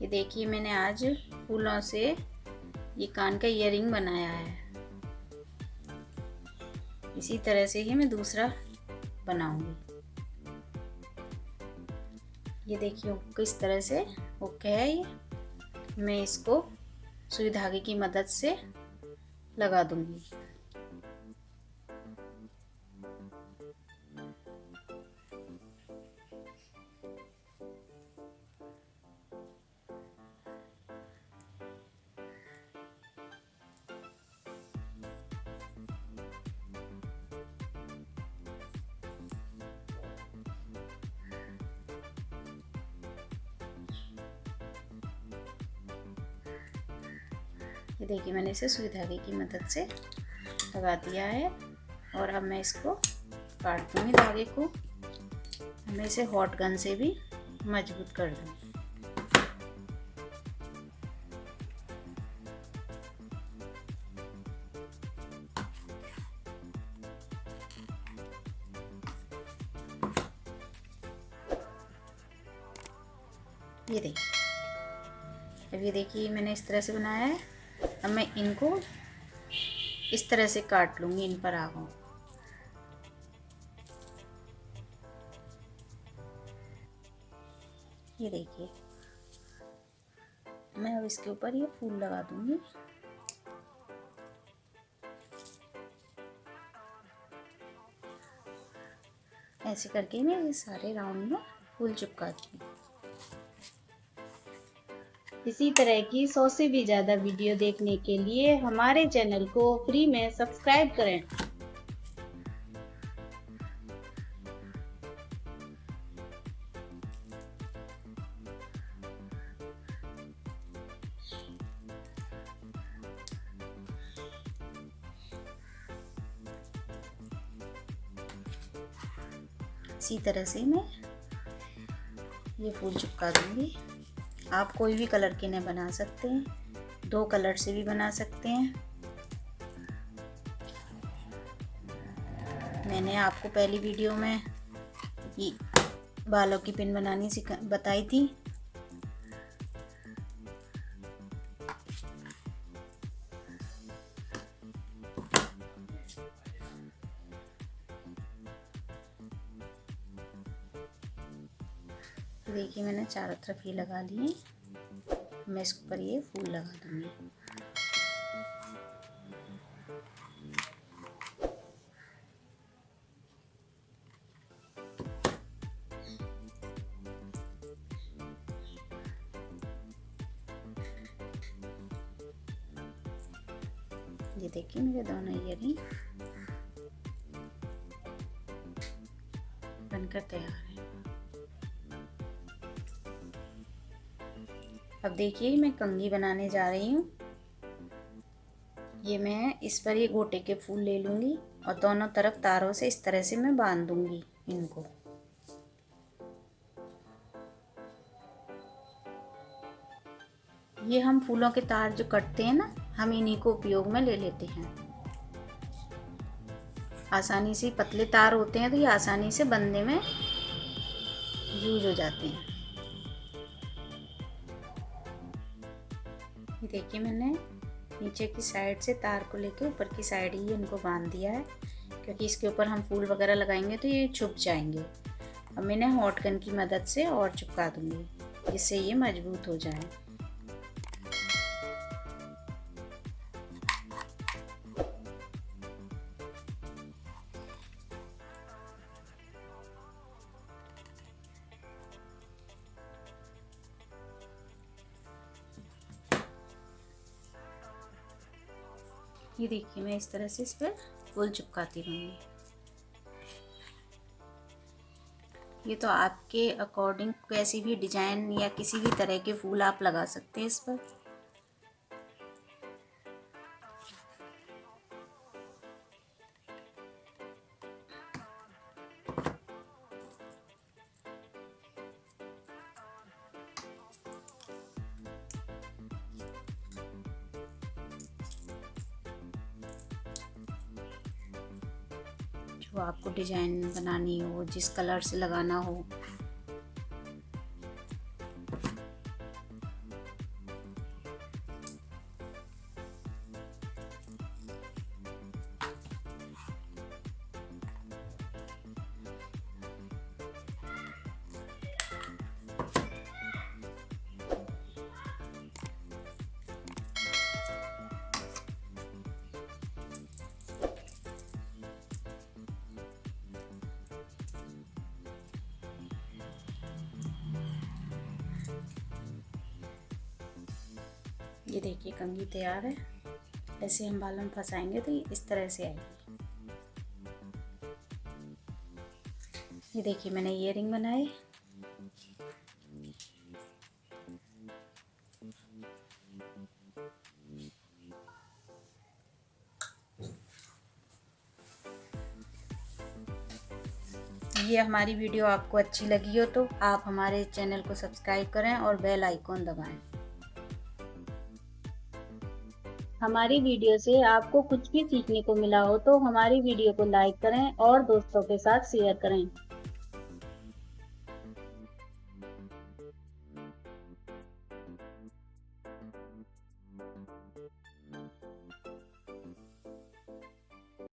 ये देखिए मैंने आज फूलों से ये कान का ईयरिंग बनाया है। इसी तरह से ही मैं दूसरा बनाऊंगी। ये देखिए किस तरह से ओके है ये। मैं इसको सुई धागे की मदद से लगा दूंगी। ये देखिए मैंने इसे सुई धागे की मदद से लगा दिया है और अब मैं इसको काट दूंगी धागे को। मैं इसे हॉट गन से भी मजबूत कर दूंगी। ये देखिए, अब ये देखिए मैंने इस तरह से बनाया है। अब मैं इनको इस तरह से काट लूँगी इन पर आगों। ये देखिए मैं अब इसके ऊपर ये फूल लगा दूँगी। ऐसे करके मैं ये सारे राउंड में फूल चिपका दूँगी। इसी तरह की 100 से भी ज़्यादा वीडियो देखने के लिए हमारे चैनल को फ्री में सब्सक्राइब करें। इसी तरह से मैं ये फूल चिपका दूंगी। आप कोई भी कलर के इन्हें बना सकते हैं, 2 कलर से भी बना सकते हैं। मैंने आपको पहली वीडियो में ये बालों की पिन बनानी बताई थी। देखिए मैंने चारों तरफ ये लगा लिए। मैं इसके ऊपर ये फूल लगा दूंगी। ये देखिए मेरे दोनों ईयरिंग बनकर तैयार है। अब देखिए मैं कंघी बनाने जा रही हूँ। ये मैं इस पर ये गोटे के फूल ले लूँगी और दोनों तरफ तारों से इस तरह से मैं बांध दूँगी इनको। ये हम फूलों के तार जो कटते हैं ना, हम इन्हीं को उपयोग में ले लेते हैं। आसानी से पतले तार होते हैं तो ये आसानी से बंधने में यूज हो जाते हैं। ये देखिए मैंने नीचे की साइड से तार को लेके ऊपर की साइड ही इनको बांध दिया है, क्योंकि इसके ऊपर हम फूल वगैरह लगाएंगे तो ये छुप जाएंगे। अब मैं इन्हें हॉट गन की मदद से और चिपका दूंगी, जिससे ये मजबूत हो जाए। ये देखिए मैं इस तरह से इस पर फूल चिपकाती रहूँगी। ये तो आपके अकॉर्डिंग कैसी भी डिजाइन या किसी भी तरह के फूल आप लगा सकते हैं इस पर। जो आपको डिजाइन बनानी हो, जिस कलर से लगाना हो। ये देखिए कंघी तैयार है। ऐसे हम बालों में फंसाएंगे तो ये इस तरह से आएगी। ये देखिए मैंने ईयरिंग बनाए। ये हमारी वीडियो आपको अच्छी लगी हो तो आप हमारे चैनल को सब्सक्राइब करें और बेल आइकॉन दबाएं। हमारी वीडियो से आपको कुछ भी सीखने को मिला हो तो हमारी वीडियो को लाइक करें और दोस्तों के साथ शेयर करें।